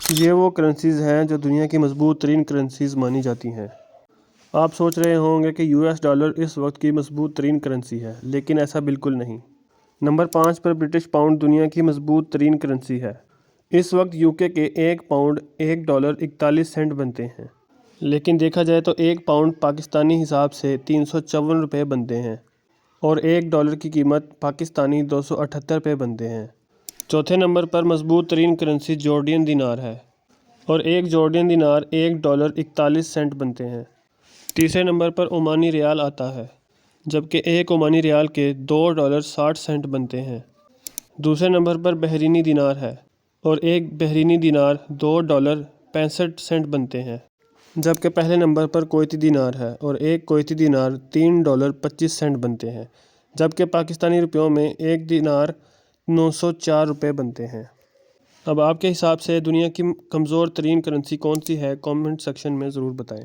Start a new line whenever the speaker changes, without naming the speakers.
یہ وہ کرنسیز ہیں جو دنیا کی مضبوط ترین کرنسیز مانی جاتی ہیں۔ آپ سوچ رہے ہوں گے کہ US ڈالر اس وقت کی مضبوط ترین کرنسی ہے، لیکن ایسا بالکل نہیں۔ نمبر 5 پر برٹش پاؤنڈ دنیا کی مضبوط ترین کرنسی ہے۔ اس وقت UK کے ایک پاؤنڈ $1.41 بنتے ہیں، لیکن دیکھا جائے تو ایک پاؤنڈ پاکستانی حساب سے 354 روپے بنتے ہیں اور ایک ڈالر کی قیمت پاکستانی 278 روپے بنتے ہیں۔ چوتھے نمبر پر مضبوط ترین کرنسی جورڈین دینار ہے اور ایک جورڈین دینار $1.41 بنتے ہیں۔ تیسرے نمبر پر عمانی ریال آتا ہے، جبکہ ایک عمانی ریال کے $2.60 بنتے ہیں۔ دوسرے نمبر پر بحرینی دینار ہے اور ایک بحرینی دینار $2.65 بنتے ہیں، جبکہ پہلے نمبر پر کویتی دینار ہے اور ایک کویتی دینار $3.25 بنتے ہیں، جبکہ پاکستانی روپیوں میں ایک دینار 904 روپے بنتے ہیں۔ اب آپ کے حساب سے دنیا کی کمزور ترین کرنسی کون سی ہے؟ کامنٹ سیکشن میں ضرور بتائیں۔